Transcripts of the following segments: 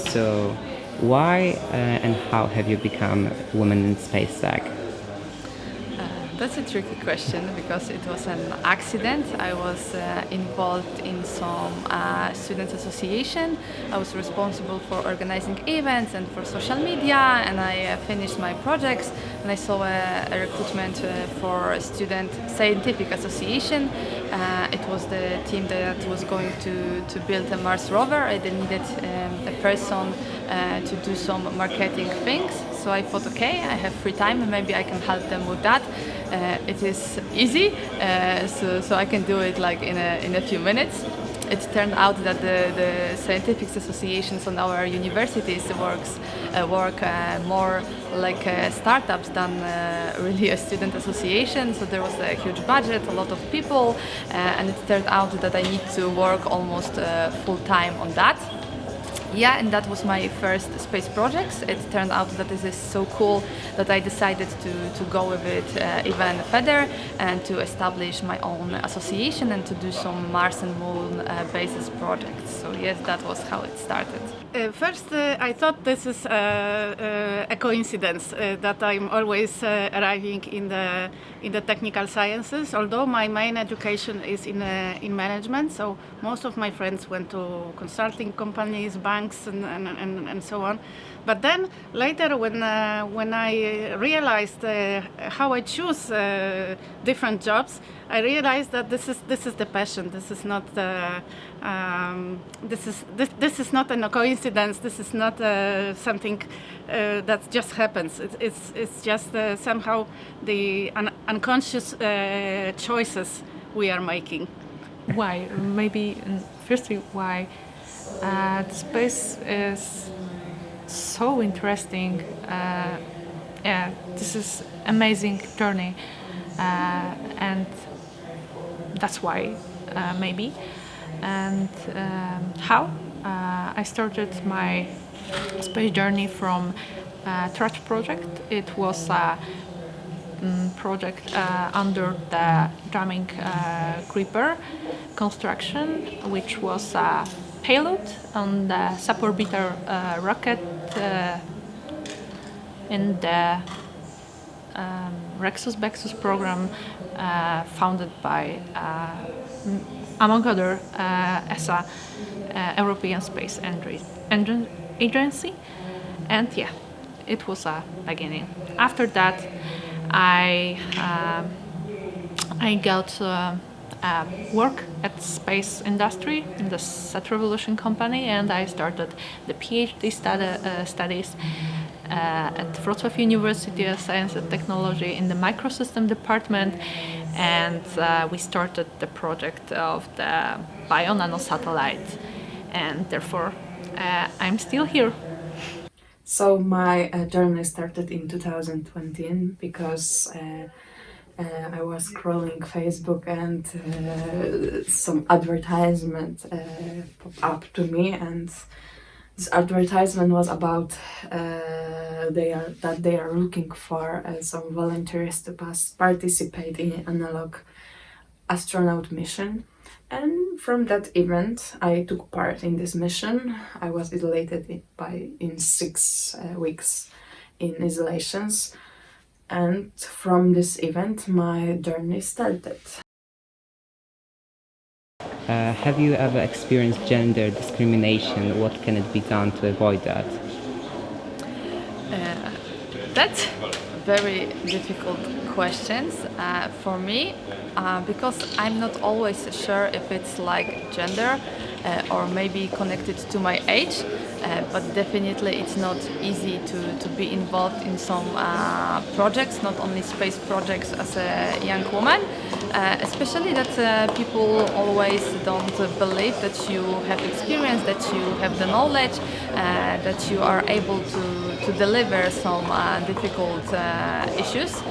So, why and how have you become Women in Space Tech? That's a tricky question because it was an accident. I was involved in some student association. I was responsible for organizing events and for social media, and I finished my projects and I saw a recruitment for a student scientific association. It was the team that was going to build a Mars rover. They needed a person to do some marketing things. So I thought, okay, I have free time and maybe I can help them with that. It is easy, so I can do it like in a few minutes. It turned out that the scientific associations on our universities work more like startups than really a student association. So there was a huge budget, a lot of people, and it turned out that I need to work almost full time on that. Yeah, and that was my first space project. It turned out that this is so cool that I decided to go with it even further and to establish my own association and to do some Mars and Moon basis projects. So yes, that was how it started. First, I thought this is a coincidence that I'm always arriving in the technical sciences. Although my main education is in management, so most of my friends went to consulting companies, banks, and so on. But then later, when I realized how I choose different jobs, I realized that this is the passion. This is not this is not a coincidence. This is not something that just happens. It's just somehow the unconscious choices we are making. Why? Maybe firstly, why the space is so interesting. Yeah, this is amazing journey, and that's why maybe. And how I started my space journey from trash project. It was a project under the jamming creeper construction, which was a payload on the suborbiter rocket in the Rexus Bexus program founded by, among other, ESA, European Space Agency. And yeah, it was a beginning. After that, I got work at space industry in the Set Revolution company, and I started the PhD studies at Wrocław University of Science and Technology in the microsystem department, and we started the project of the bio-nano satellite, and therefore I'm still here. So my journey started in 2020 because I was scrolling Facebook and some advertisement popped up to me, and this advertisement was about they are looking for some volunteers to participate in an analog astronaut mission. And from that event, I took part in this mission. I was isolated in 6 weeks in isolations. And from this event, my journey started. Have you ever experienced gender discrimination? What can it be done to avoid that? That's very difficult questions for me because I'm not always sure if it's like gender or maybe connected to my age, but definitely it's not easy to be involved in some projects, not only space projects as a young woman, especially that people always don't believe that you have experience, that you have the knowledge, that you are able to deliver some difficult issues.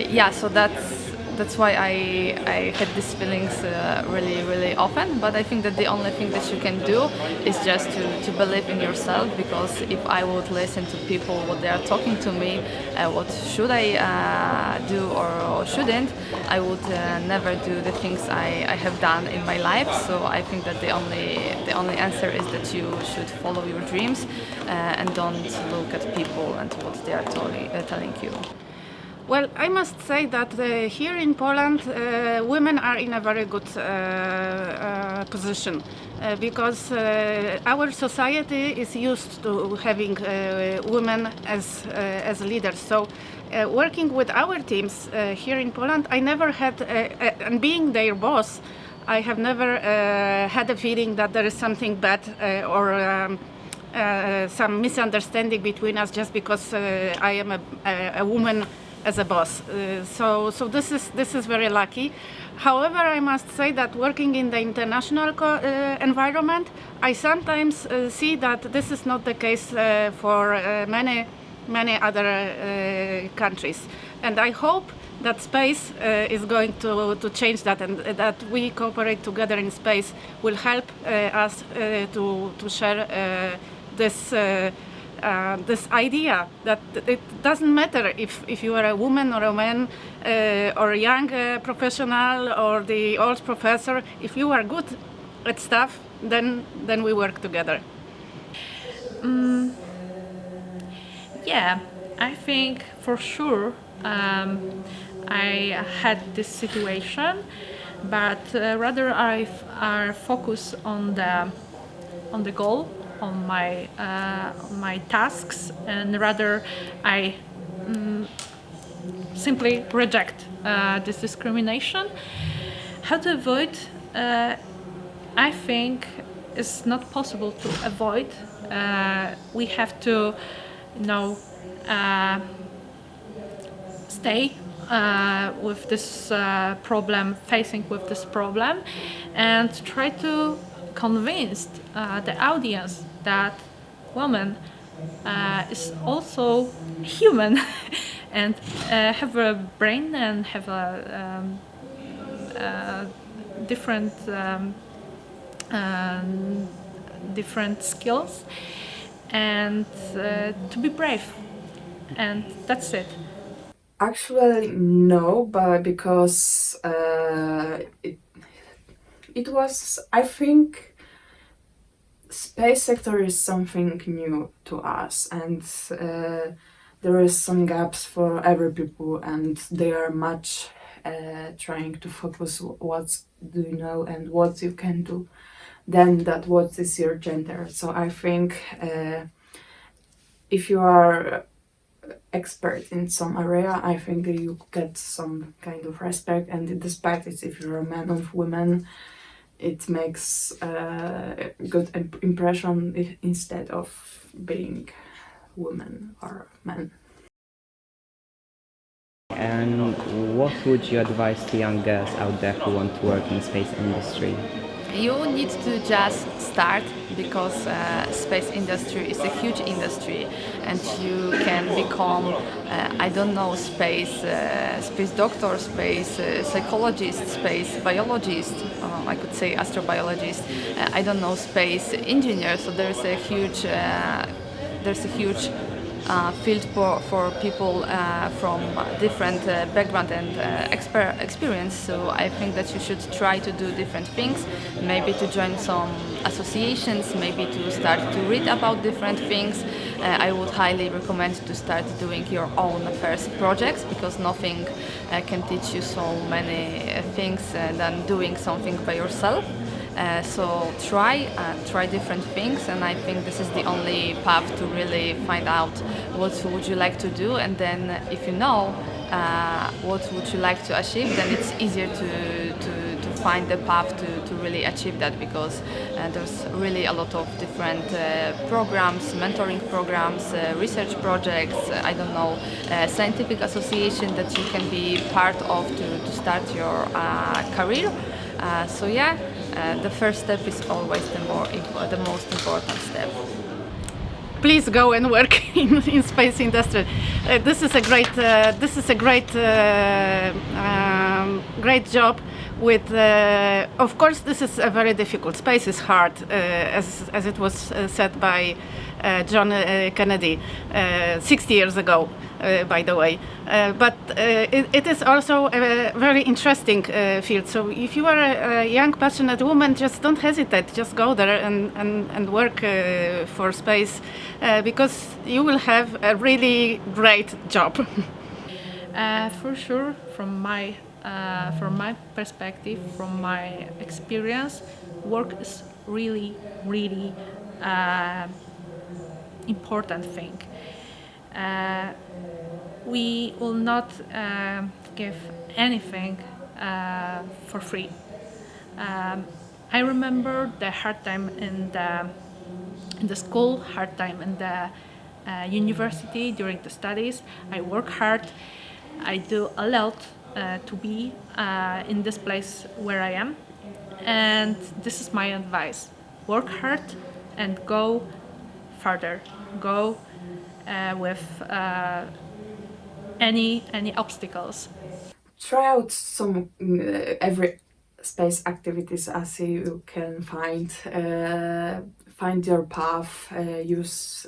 Yeah, so that's that's why I had these feelings really often. But I think that the only thing that you can do is just to believe in yourself, because if I would listen to people what they are talking to me, what should I do or shouldn't, I would never do the things I have done in my life. So I think that the only answer is that you should follow your dreams and don't look at people and what they are telling you. Well, I must say that here in Poland, women are in a very good position because our society is used to having women as leaders. So, working with our teams here in Poland, I never had, and being their boss, I have never had a feeling that there is something bad or some misunderstanding between us just because I am a woman as a boss. So this is very lucky. However, I must say that working in the international environment, I sometimes see that this is not the case for many other countries. And I hope that space is going to change that, and that we cooperate together in space will help us to share this idea that it doesn't matter if you are a woman or a man or a young professional or the old professor. If you are good at stuff, then we work together. Yeah, I think for sure I had this situation, but rather I focus on the goal, on my tasks, and rather I simply reject this discrimination. How to avoid? I think it's not possible to avoid. We have to, stay with this problem, facing with this problem, and try to convince the audience that woman is also human and have a brain and have a different skills, and to be brave, and that's it. Actually, no, but because it was, I think, space sector is something new to us, and there is some gaps for every people, and they are much trying to focus what do you know and what you can do, than that what is your gender. So I think if you are expert in some area, I think you get some kind of respect, and despite it, if you're a man or woman, it makes a good impression instead of being woman or man. And what would you advise to young girls out there who want to work in the space industry? You need to just start, because space industry is a huge industry, and you can become, space doctor, space psychologist, space biologist, I could say astrobiologist, space engineer. So there's a huge field for people from different background and experience. So I think that you should try to do different things, maybe to join some associations, maybe to start to read about different things. I would highly recommend to start doing your own first projects, because nothing can teach you so many things than doing something by yourself. So try different things, and I think this is the only path to really find out what would you like to do, and then if you know what would you like to achieve, then it's easier to find the path to really achieve that, because there's really a lot of different programs, mentoring programs, research projects, scientific association that you can be part of to start your career. The first step is always the most important step. Please go and work in space industry. This is a great great job with, of course, this is a very difficult space, it's hard, as it was said by John Kennedy 60 years ago, by the way. But it is also a very interesting field. So if you are a young, passionate woman, just don't hesitate. Just go there and work for space because you will have a really great job. For sure, from my perspective, from my experience, work is really important thing. We will not give anything for free. I remember the hard time in the school, hard time in the university during the studies. I work hard. I do a lot to be in this place where I am, and this is my advice: work hard and go further. Go with any obstacles. Try out some every space activities as you can find. Find your path. Use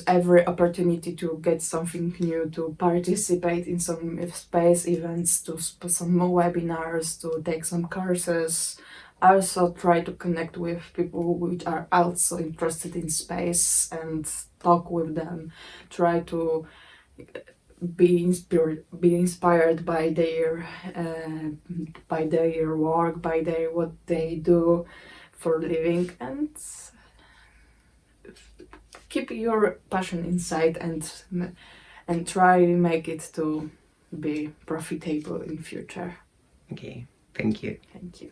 every opportunity to get something new, to participate in some space events, to some webinars, to take some courses. Also try to connect with people which are also interested in space and talk with them. Try to be inspired by their work, by what they do for a living, and keep your passion inside and try make it to be profitable in future. Okay, thank you. Thank you.